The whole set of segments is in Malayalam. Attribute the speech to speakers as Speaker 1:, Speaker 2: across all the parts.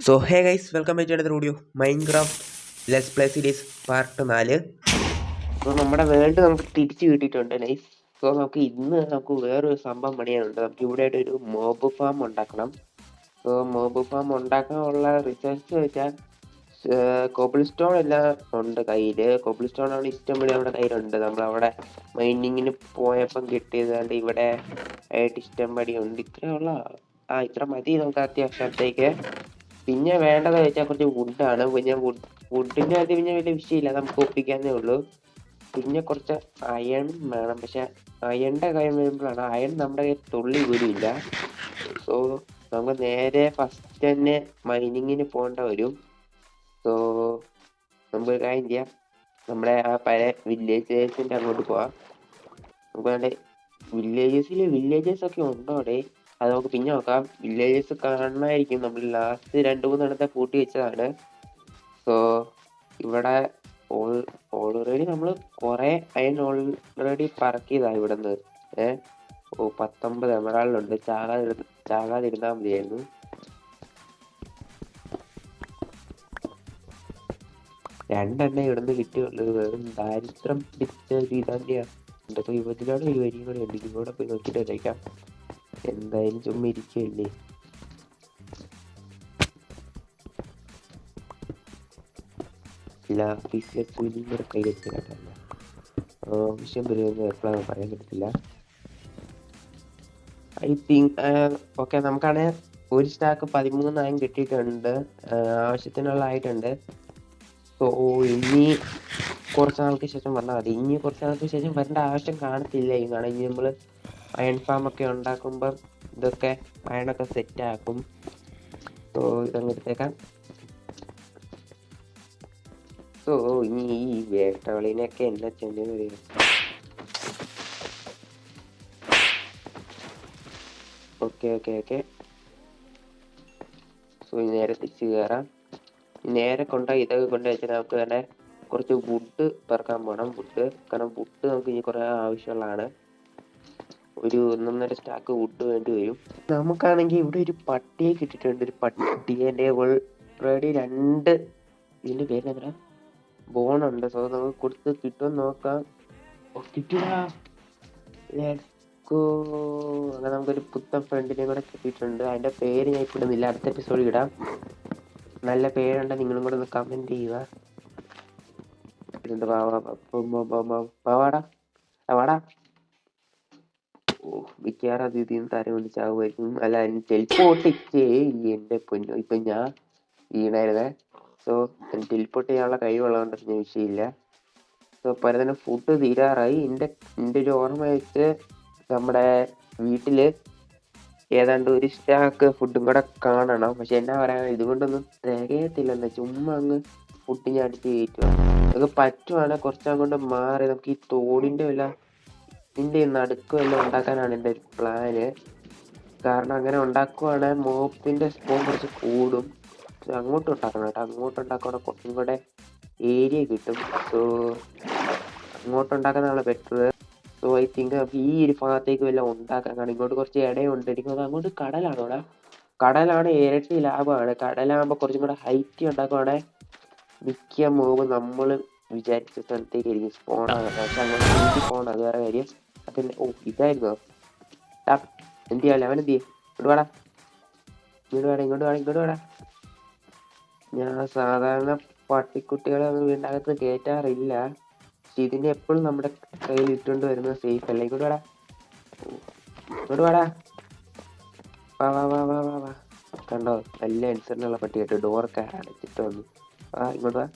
Speaker 1: So hey guys, welcome back to another video. Minecraft let's play series part 4. So നമ്മുടെ വേൾഡ് നമുക്ക് തിരിച്ചു കിട്ടിയിട്ടുണ്ട് നൈസ്. സോ നമുക്ക് വേറൊരു സംഭവം പണിയാനുണ്ട്. നമുക്ക് ഇവിടെ ആയിട്ട് ഒരു മോബ് ഫാം ഉണ്ടാക്കണം. സോ മോബ് ഫാം ഉണ്ടാക്കാനുള്ള റിസർച്ച് വെച്ചാൽ കോബിൾ സ്റ്റോൺ എല്ലാം ഉണ്ട് കയ്യിൽ. കോബിൾ സ്റ്റോൺ ആണ് ഇഷ്ടംപോലെ നമ്മുടെ കയ്യിലുണ്ട്. നമ്മളവിടെ മൈനിങ്ങിന് പോയപ്പം കിട്ടിയതുകൊണ്ട് ഇവിടെ ആയിട്ട് ഇഷ്ടംപടി ഉണ്ട്. ഇത്ര മതി നമുക്ക് അത്യാവശ്യത്തേക്ക്. പിന്നെ വേണ്ടത് വെച്ചാൽ കുറച്ച് വുഡാണ്. പിന്നെ വുഡിൻ്റെ അത് പിന്നെ വലിയ വിഷയമില്ല, നമുക്ക് ഒപ്പിക്കാന്നേ ഉള്ളൂ. പിന്നെ കുറച്ച് അയൺ വേണം. പക്ഷെ അയണിൻ്റെ കാര്യം വരുമ്പോഴാണ് അയൺ നമ്മുടെ കയ്യിൽ തുള്ളി പോലും ഇല്ല. സോ നമുക്ക് നേരെ ഫസ്റ്റ് തന്നെ മൈനിങ്ങിന് പോകേണ്ട വരും. സോ നമുക്ക് കാര്യം ചെയ്യാം, നമ്മുടെ ആ പഴയ വില്ലേജേഴ്സിൻ്റെ അങ്ങോട്ട് പോവാം. നമുക്ക് വേണ്ട വില്ലേജേഴ്സ് ഒക്കെ ഉണ്ടോ അവിടെ? അത് നമുക്ക് പിന്നെ നോക്കാം. വില്ലേജേഴ്സ് കാണണമായിരിക്കും. നമ്മൾ ലാസ്റ്റ് 2-3 പൂട്ടി വെച്ചതാണ്. സോ ഇവിടെ ഓൾറെഡി നമ്മൾ കുറേ അയൺ ഓൾറെഡി പറക്കിയതാണ് ഇവിടെ നിന്ന്. 19 എമറാൾഡുണ്ട്. ചാകാതിരുന്നാൽ മതിയായിരുന്നു. രണ്ടെണ്ണേ ഇവിടുന്ന് കിട്ടിയുള്ളത്. വെറും ദാരിദ്ര്യം പിടിച്ച ഒരു ഇതന്നെയാണ്. എൻ്റെ യുവതിലാണ് ഒരു വരിയും കൂടെ ഉണ്ട്. ഇവിടെ പോയി നോക്കിയിട്ട് വരേക്കാം. എന്തായാലും ചുമ്മാ ഇരിക്കുകയല്ലേ. കൂടെ കൈ വെച്ച് കേട്ടല്ല. ആവശ്യം വരുമെന്ന് എപ്പോഴാണ് പറയാൻ പറ്റത്തില്ല. I think okay. നമുക്കാണെങ്കിൽ ഒരു സ്റ്റാക്ക് 13 കിട്ടിയിട്ടുണ്ട്. ആവശ്യത്തിനുള്ള ആയിട്ടുണ്ട്. സോ ഇനി കുറച്ച് നാൾക്ക് ശേഷം വന്നാൽ മതി. ഇനി കുറച്ച് നാൾക്ക് ശേഷം വരേണ്ട ആവശ്യം കാണത്തില്ല. ഇനി നമ്മൾ അയൺ ഫാം ഒക്കെ ഉണ്ടാക്കുമ്പം ഇതൊക്കെ അയണൊക്കെ സെറ്റാക്കും. സോ ഇതങ്ങോട്ടേക്കാം. സോ ഇനി ഈ വേട്ടവളിനെയൊക്കെ എന്നാ ചെയ്യേണ്ടതെന്ന് അറിയാം. ഓക്കെ. സോ നേരെ തിരിച്ച് കയറാം. നേരെ ഇതൊക്കെ വെച്ചാൽ നമുക്ക് തന്നെ കുറച്ച് വുഡ് പെറുക്കാൻ പോകണം. കാരണം വുഡ് നമുക്ക് ഇനി കുറേ ആവശ്യമുള്ളതാണ്. ഒരു 1.5 സ്റ്റാക്ക് വുഡ് വേണ്ടി വരും. നമുക്കാണെങ്കിൽ ഇവിടെ ഒരു പട്ടിയെ കിട്ടിയിട്ടുണ്ട്. ഒരു പട്ടിയെ ഓൾറെഡി 2 ഇതിൻ്റെ പേരെന്താ ബോണുണ്ട്. സോ നമുക്ക് കൊടുത്ത് കിട്ടുമെന്ന് നോക്കാം. കിട്ടില്ല. അങ്ങനെ നമുക്കൊരു പുത്തൻ ഫ്രണ്ടിനെ കൂടെ കിട്ടിയിട്ടുണ്ട്. അതിൻ്റെ പേര് ഞാൻ ഇപ്പോൾ ഇടുന്നില്ല, അടുത്ത എപ്പിസോഡിൽ ഇടാം. നല്ല പേരുണ്ടെങ്കിൽ നിങ്ങളും കൂടെ ഒന്ന് കമൻറ്റ് ചെയ്യുക. വാടാ. മിക്കവാറും അത് ഇതിൽ നിന്ന് തരം വിളിച്ചാകുമായിരിക്കും. അല്ല, ടെലിപ്പോർട്ടിക്കേ എൻ്റെ പൊന്നു. ഇപ്പം ഞാൻ വീണായിരുന്നേ. സോ ടെലിപ്പോർട്ട് ചെയ്യാനുള്ള കഴിവുള്ളതുകൊണ്ട് ഞാൻ വിഷയമില്ല. സോ പലതരം ഫുഡ് തീരാറായി. എൻ്റെ ഒരു ഓർമ്മ വെച്ച് നമ്മുടെ വീട്ടിൽ ഏതാണ്ട് ഒരു സ്റ്റാക്ക് ഫുഡും കൂടെ കാണണം. പക്ഷെ എന്നാ പറയാ, ഇതുകൊണ്ടൊന്നും തികയത്തില്ലെന്ന്. ചുമ്മാ അങ്ങ് ഫുഡ് ഞാൻ അടിച്ച് കയറ്റുക. നമുക്ക് പറ്റുവാണെങ്കിൽ കുറച്ചങ്ങോട്ട് മാറി നമുക്ക് ഈ തോടിൻ്റെ ഇതിൻ്റെ നടുക്കുമെല്ലാം ഉണ്ടാക്കാനാണ് എൻ്റെ ഒരു പ്ലാന്. കാരണം അങ്ങനെ ഉണ്ടാക്കുവാണെങ്കിൽ മോപ്പിൻ്റെ സ്പോൺ കുറച്ച് കൂടും. അങ്ങോട്ട് ഉണ്ടാക്കണം കേട്ടോ. അങ്ങോട്ട് ഉണ്ടാക്കുവാണെങ്കിൽ കുറച്ചും കൂടെ ഏരിയ കിട്ടും. സോ അങ്ങോട്ട് ഉണ്ടാക്കുന്നതാണ് ബെറ്റർ. സോ ഐ തിങ്ക് നമുക്ക് ഈ ഒരു ഭാഗത്തേക്ക് വല്ല ഉണ്ടാക്കാൻ കാരണം ഇങ്ങോട്ട് കുറച്ച് ഇടയുണ്ട്. എനിക്ക് അങ്ങോട്ട് കടലാണോ ഇവിടെ? കടലാണ് ഇരട്ടി ലാഭമാണ്. കടലാകുമ്പോൾ കുറച്ചും കൂടെ ഹൈറ്റ് ഉണ്ടാക്കുവാണെങ്കിൽ മിക്ക മൂവ് നമ്മൾ വിചാരിച്ച സ്ഥലത്തേക്കായിരിക്കും സ്പോണാകുന്നത്. പക്ഷെ അങ്ങോട്ട് നീന്തി പോകണം, അത് വേറെ കാര്യം. അതിൻ്റെ ഇതായിരുന്നോ? എന്ത് ചെയ്യാമല്ലോ, അവൻ എന്ത് ചെയ്യും? ഇങ്ങോട്ട് വേടാ. ഞാൻ സാധാരണ പട്ടിക്കുട്ടികളെ ഒന്നും വീടിനകത്ത് കയറ്റാറില്ല. പക്ഷെ ഇതിനെ എപ്പോഴും നമ്മുടെ കയ്യിൽ ഇട്ടുകൊണ്ട് വരുന്നത് സേഫ് അല്ല. ഇങ്ങോട്ട് വേടാ. വാ. കണ്ടോ, നല്ല അനുസരണമുള്ള പട്ടി കേട്ടോ. ഡോറൊക്കെ അടച്ചിട്ട് വന്നു. ഇങ്ങോട്ട് വാ.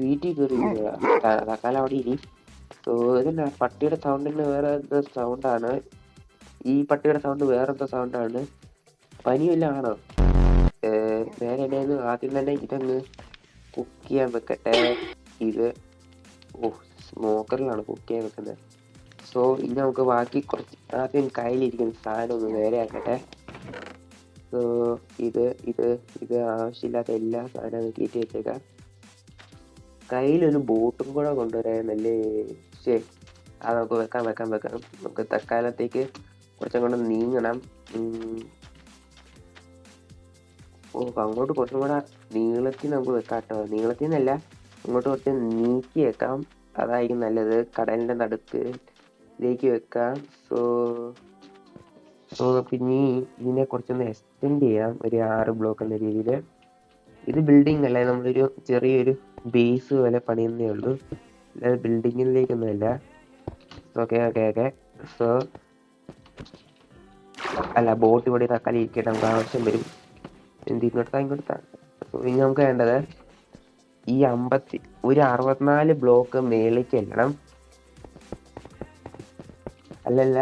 Speaker 1: വീട്ടിൽ കയറി തക്കാലം അവിടെ ഇരി. സോ ഇതന്നെ പട്ടിയുടെ സൗണ്ടിന് വേറെ എന്തോ സൗണ്ടാണ്. ഈ പട്ടിയുടെ സൗണ്ട് വേറെന്തോ സൗണ്ടാണ്. പനിയല്ല ആണോ? വേറെ എവിടെയായിരുന്നു? ആദ്യം തന്നെ ഇതങ്ങ് കുക്ക് ചെയ്യാൻ വെക്കട്ടെ. ഇത് സ്മോക്കറിലാണ് കുക്ക് ചെയ്യാൻ വെക്കുന്നത്. സോ ഇനി നമുക്ക് ബാക്കി കുറച്ച് ആദ്യം കയ്യിലിരിക്കുന്ന സാധനം ഒന്ന് നേരെ ആക്കട്ടെ. സോ ഇത് ആവശ്യമില്ലാത്ത എല്ലാ സാധനവും കയറ്റി വെച്ചേക്കാം. കയ്യിലൊരു ബോട്ടും കൂടെ കൊണ്ടുവരാനല്ലേ. ശരി, അത് നമുക്ക് വെക്കാം. നമുക്ക് തൽക്കാലത്തേക്ക് കുറച്ചും കൂടെ നീങ്ങണം. അങ്ങോട്ട് കുറച്ചും കൂടെ നീളത്തിൽ നമുക്ക് വെക്കാം കേട്ടോ. നീളത്തിൽ നിന്നല്ല, അങ്ങോട്ട് കുറച്ച് നീക്കി വെക്കാം. അതായിരിക്കും നല്ലത്. കടലിൻ്റെ നടുക്കിലേക്ക് വെക്കാം. സോ നമുക്ക് ഇനി ഇതിനെ കുറച്ചൊന്ന് എക്സ്റ്റെൻഡ് ചെയ്യാം, ഒരു 6 ബ്ലോക്ക് എന്ന രീതിയിൽ. ഇത് ബിൽഡിംഗ് അല്ല, നമ്മളൊരു ചെറിയൊരു ബേസ് പോലെ പണിയുന്നേ ഉള്ളൂ, അല്ലാതെ ബിൽഡിങ്ങിലേക്കൊന്നുമല്ല. Okay okay okay. സോ അല്ല, ബോട്ട് ഇവിടെ തക്കാലി ഇരിക്കട്ടെ, നമുക്ക് ആവശ്യം വരും. ഇങ്ങോട്ടാ. ഇനി നമുക്ക് വേണ്ടത് ഈ 64 ബ്ലോക്ക് മേളിലേക്ക് ചെല്ലണം. അല്ലല്ല,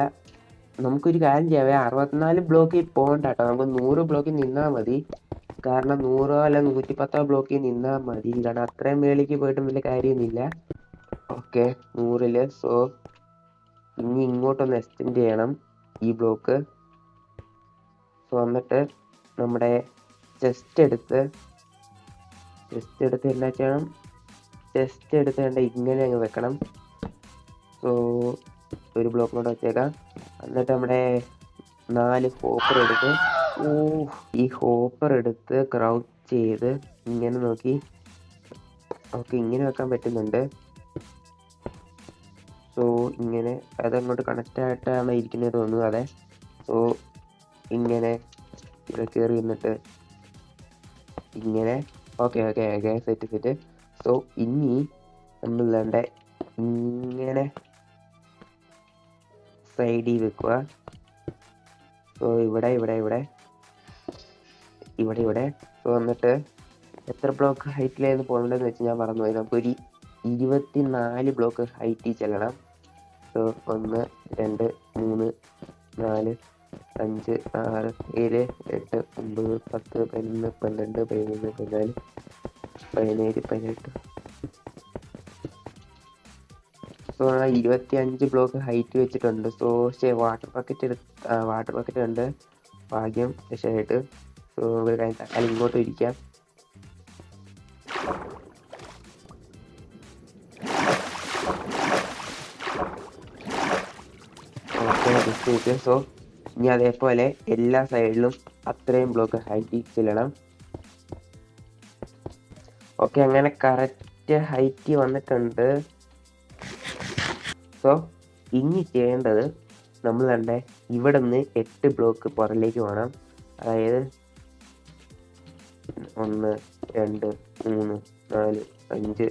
Speaker 1: നമുക്കൊരു കാര്യം ചെയ്യാവേ, 64 ബ്ലോക്കിൽ പോകണ്ട കേട്ടോ, നമുക്ക് 100 ബ്ലോക്കിൽ നിന്നാൽ മതി. കാരണം 100 അല്ല 110 ബ്ലോക്കിൽ നിന്നാൽ മതി. കാരണം അത്രയും മേളിലേക്ക് പോയിട്ട് വലിയ കാര്യമൊന്നുമില്ല. ഓക്കെ, 100. സോ ഇനി ഇങ്ങോട്ടൊന്ന് എക്സ്റ്റെൻഡ് ചെയ്യണം ഈ ബ്ലോക്ക്. സോ എന്നിട്ട് നമ്മുടെ ചെസ്റ്റ് എടുത്ത് എന്നാ ചെയ്യണം, ചെസ്റ്റ് എടുത്ത് വേണ്ട ഇങ്ങനെ അങ്ങ് വെക്കണം. സോ ഒരു ബ്ലോക്ക് കൊണ്ട് വെച്ചേക്കാം. എന്നിട്ട് നമ്മുടെ 4 ഹോപ്പർ എടുത്ത് ഈ ഹോപ്പർ എടുത്ത് ക്രൗച്ച് ചെയ്ത് ഇങ്ങനെ നോക്കി. ഓക്കെ, ഇങ്ങനെ വെക്കാൻ പറ്റുന്നുണ്ട്. സോ ഇങ്ങനെ അതങ്ങോട്ട് കണക്റ്റ് ആയിട്ടാണ് ഇരിക്കുന്നത് തോന്നുന്നു. അതെ. സോ ഇങ്ങനെ ഇവിടെ കയറി നിന്നിട്ട് ഇങ്ങനെ. Okay okay okay, set. So ഇനി നമ്മൾ വേണ്ട ഇങ്ങനെ സൈഡിൽ വെക്കുക. സോ ഇവിടെ. സോ എന്നിട്ട് എത്ര ബ്ലോക്ക് ഹൈറ്റിലായിരുന്നു പോകേണ്ടതെന്ന് വെച്ച് ഞാൻ മറന്നുപോയി. നമുക്കൊരു 24 ബ്ലോക്ക് ഹൈറ്റിൽ ചെല്ലണം. സോ 1 2 3 4 5 6 7 8 9 10 11 12 13 14 17 18. സോ 25 ബ്ലോക്ക് ഹൈറ്റ് വെച്ചിട്ടുണ്ട്. സോ വാട്ടർ ബക്കറ്റ് ഉണ്ട്, ഭാഗ്യം രക്ഷയായിട്ട്. സോ ഒരു കാര്യം തക്കാലി ഇങ്ങോട്ട് ഇരിക്കാം. ഓക്കെ, സോ ഇനി അതേപോലെ എല്ലാ സൈഡിലും അത്രയും ബ്ലോക്ക് ഹൈറ്റിൽ ചെല്ലണം. ഓക്കെ, അങ്ങനെ കറക്റ്റ് ഹൈറ്റ് വന്നിട്ടുണ്ട്. സോ ഇനി ചെയ്യേണ്ടത് നമ്മൾ കണ്ടേ ഇവിടെ നിന്ന് 8 ബ്ലോക്ക് പുറകിലേക്ക് വേണം. അതായത് 1 2 3 4 5 6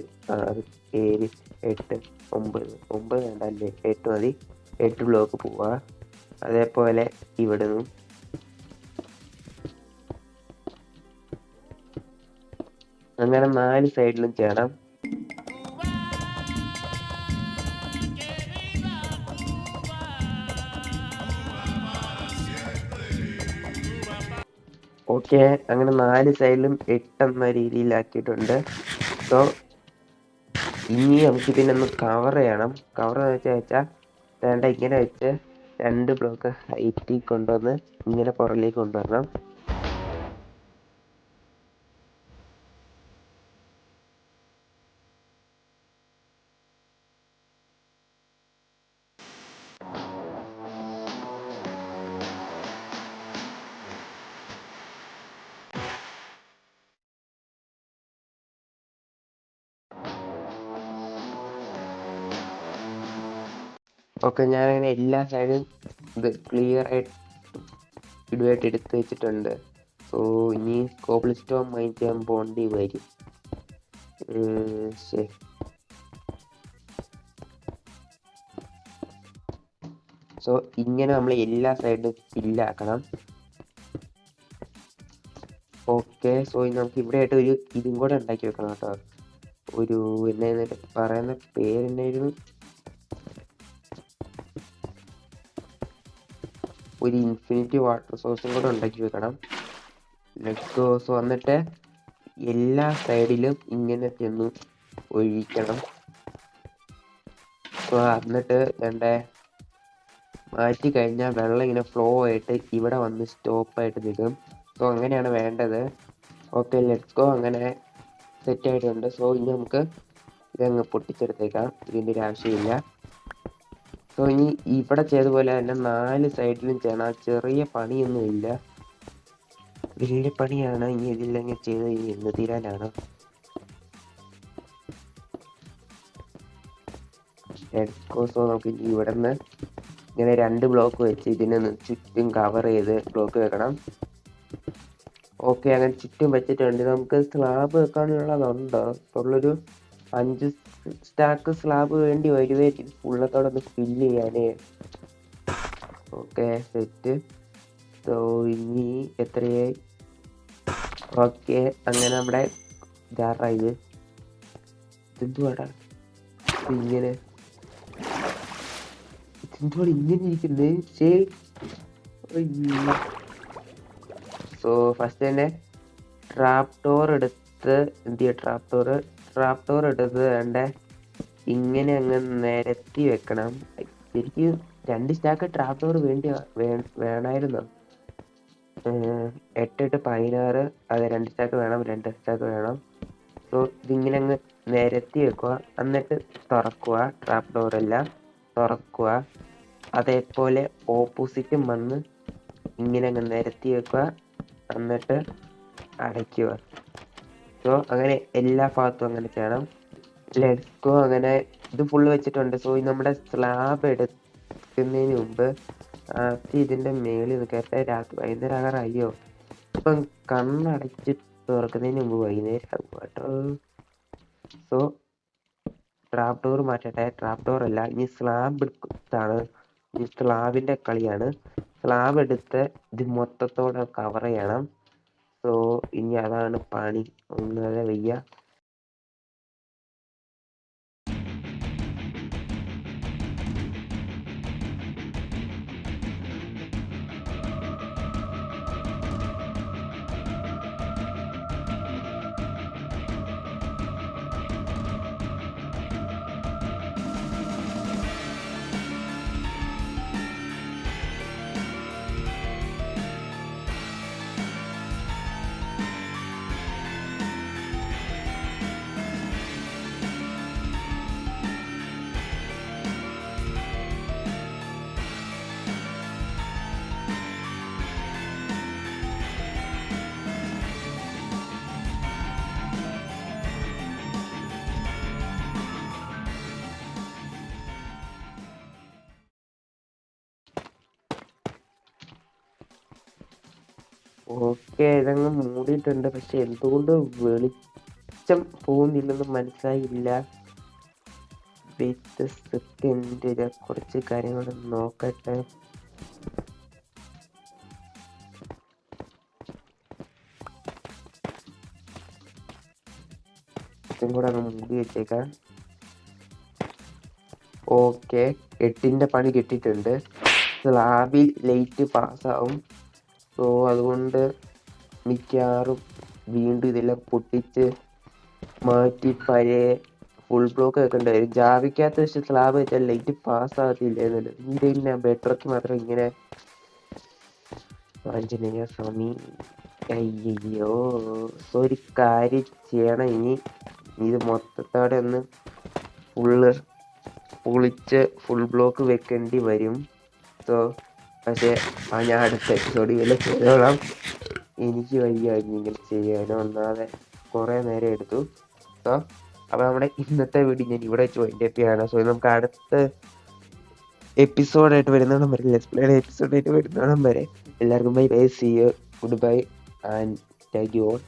Speaker 1: 7 8 9 വേണ്ടല്ലേ, 8 മതി. 8 ബ്ലോക്ക് പോവുക. അതേപോലെ ഇവിടെ നിന്നും അങ്ങനെ 4 സൈഡിലും ചെയ്യണം. ഓക്കെ, അങ്ങനെ 4 സൈഡിലും 8 എന്ന രീതിയിലാക്കിയിട്ടുണ്ട്. സോ ഇനി നമുക്ക് ഇതിനൊന്ന് കവർ ചെയ്യണം. കവർ വെച്ചാൽ വേണ്ട ഇങ്ങനെ വെച്ച് 2 ബ്ലോക്ക് ഹൈറ്റിൽ കൊണ്ടുവന്ന് ഇങ്ങനെ പുറകിലേക്ക് കൊണ്ടുവരണം. ഓക്കെ, ഞാനങ്ങനെ എല്ലാ സൈഡും ഇത് ക്ലിയർ ആയിട്ട് ഇടുവായിട്ട് എടുത്ത് വെച്ചിട്ടുണ്ട്. സോ ഇനി കോബിൾ സ്റ്റോൺ മൈൻ ചെയ്യാൻ പോകേണ്ടി വരും. ശരി. സോ ഇങ്ങനെ നമ്മൾ എല്ലാ സൈഡും ഫില്ലാക്കണം. ഓക്കെ, സോ ഇനി നമുക്ക് ഇവിടെ ആയിട്ട് ഒരു ഇതും കൂടെ ഉണ്ടാക്കി വെക്കണം കേട്ടോ. ഒരു എന്നാ പറയുന്ന പേരെന്നായിരുന്നു, ഒരു ഇൻഫിനിറ്റി വാട്ടർ സോഴ്സും കൂടെ ഉണ്ടാക്കി വെക്കണം. സോ വന്നിട്ട് എല്ലാ സൈഡിലും ഇങ്ങനെ ചെന്ന് ഒഴിക്കണം. സോ എന്നിട്ട് മാറ്റി കഴിഞ്ഞാൽ വെള്ളം ഇങ്ങനെ ഫ്ലോ ആയിട്ട് ഇവിടെ വന്ന് സ്റ്റോപ്പായിട്ട് നിൽക്കും. സോ അങ്ങനെയാണ് വേണ്ടത്. Okay, let's go. അങ്ങനെ സെറ്റ് ആയിട്ടുണ്ട്. സോ ഇനി നമുക്ക് ഇതങ്ങ് പൊട്ടിച്ചെടുത്തേക്കാം, ഇതിൻ്റെ ഒരു ആവശ്യമില്ല. സോ ഇനി ഇവിടെ ചെയ്ത പോലെ തന്നെ 4 സൈഡിലും ചെയ്യണം. ചെറിയ പണിയൊന്നുമില്ല, വലിയ പണിയാണ്. ഇനി ഇതില്ലെങ്കിൽ ചെയ്ത് ഇനി എന്ന് തീരാനാണ്. സോ നമുക്ക് ഇനി ഇവിടെ നിന്ന് ഇങ്ങനെ 2 ബ്ലോക്ക് വെച്ച് ഇതിനെ ചുറ്റും കവർ ചെയ്ത് ബ്ലോക്ക് വെക്കണം. ഓക്കെ, അങ്ങനെ ചുറ്റും വെച്ചിട്ടുണ്ട്. നമുക്ക് സ്ലാബ് വെക്കാനുള്ളതുണ്ടോ? ഉള്ളൊരു 5 സ്റ്റാക്ക് സ്ലാബ് വേണ്ടി വരുമായിരിക്കും ഫുള്ളത്തോടെ ഒന്ന് ഫില്ല് ചെയ്യാനേ. Okay, set. സോ ഇനി എത്രയായി? ഓക്കെ, അങ്ങനെ നമ്മുടെ ജാറായി. ഇതെന്തുവാടാ ഇങ്ങനെ? ഇതെന്തുവാണ് ഇങ്ങനെ ഇരിക്കുന്നത്? സോ ഫസ്റ്റ് തന്നെ ട്രാപ്പ് ഡോർ എടുത്ത് എന്ത് ചെയ്യുക? ട്രാപ്പ് ഡോർ എടുത്ത് വേണ്ട ഇങ്ങനെ അങ്ങ് നിരത്തി വെക്കണം. ശരിക്കും 2 സ്റ്റാക്ക് ട്രാപ്പ് ഡോർ വേണമായിരുന്നു. 8 8 16. അതെ, 2 സ്റ്റാക്ക് വേണം. 2 സ്റ്റാക്ക് വേണം. സോ ഇതിങ്ങനെ അങ്ങ് നിരത്തി വെക്കുക. എന്നിട്ട് തുറക്കുക. ട്രാപ്പ് ഡോറെല്ലാം തുറക്കുക. അതേപോലെ ഓപ്പോസിറ്റും വന്ന് ഇങ്ങനെ അങ്ങ് നിരത്തി വെക്കുക. എന്നിട്ട് അടയ്ക്കുക. സോ അങ്ങനെ എല്ലാ ഭാഗത്തും അങ്ങനെ ചെയ്യണം. Let's go. അങ്ങനെ ഇത് ഫുള്ള് വെച്ചിട്ടുണ്ട്. സോ നമ്മുടെ സ്ലാബ് എടുക്കുന്നതിന് മുമ്പ് ഇതിന്റെ മേളിൽ കയറ്റ വൈകുന്നേരം ആകാറായോ? ഇപ്പം കണ്ണടച്ച് തുറക്കുന്നതിന് മുമ്പ് വൈകുന്നേരം ആകും കേട്ടോ. സോ ട്രാപ്പ് ഡോർ മാറ്റട്ടെ. ട്രാപ്പ് ഡോർ അല്ല, ഇനി സ്ലാബ് എടുത്താണ്. ഈ സ്ലാബിന്റെ കളിയാണ്. സ്ലാബ് എടുത്ത് ഇത് മൊത്തത്തോടെ കവർ ചെയ്യണം. സോ ഇനി അതാണ് പണി. ഒന്നര വയ്യ. ഓക്കെ, ഇതങ്ങ് മൂടിയിട്ടുണ്ട്. പക്ഷെ എന്തുകൊണ്ട് വെളിച്ചം പോകുന്നില്ലെന്ന് മനസ്സിലായില്ല. സെക്കൻഡ് കുറച്ച് കാര്യങ്ങൾ നോക്കട്ടെ. ഇതും കൂടെ അങ്ങ് മൂടി വെച്ചേക്കാം. ഓക്കെ, 8ന്റെ പണി കിട്ടിയിട്ടുണ്ട്. സ്ലാബിൽ ലൈറ്റ് പാസ്സാവും. സോ അതുകൊണ്ട് മിക്കവാറും വീണ്ടും ഇതെല്ലാം പൊട്ടിച്ച് മാറ്റി പഴയ ഫുൾ ബ്ലോക്ക് വെക്കേണ്ടി വരും. ജാവിക്കകത്ത് വെച്ച് സ്ലാബ് വെച്ചാൽ ലൈറ്റ് പാസ്സാകത്തില്ലെന്നുണ്ട്. ഇതിന്റെ ബെറ്റർക്ക് മാത്രം ഇങ്ങനെ. ആഞ്ജനേയ സ്വാമി, അയ്യോ. സോ ഒരു കാര്യം ചെയ്യണം. ഇനി ഇത് മൊത്തത്തോടെ ഒന്ന് ഫുള്ള് പൊളിച്ച് ഫുൾ ബ്ലോക്ക് വെക്കേണ്ടി വരും. സോ പക്ഷേ ഞാൻ അടുത്ത എപ്പിസോഡിൽ വല്ല ചെയ്തോളാം. എനിക്ക് വയ്യ ഇങ്ങനെ ചെയ്യാനോ. ഒന്നാതെ കുറേ നേരം എടുത്തു. സോ അപ്പോൾ നമ്മുടെ ഇന്നത്തെ വീഡിയോ ഞാൻ ഇവിടെ വെച്ച് വൈൻഡ് അപ്പ് ചെയ്യാണ്. സോ നമുക്ക് അടുത്ത എപ്പിസോഡായിട്ട് വരുന്നോണം വരെ, ലെറ്റ്സ് പ്ലേയുടെ എപ്പിസോഡായിട്ട് വരുന്നോണം വരെ എല്ലാവർക്കും bye bye, see you, goodbye and thank you all.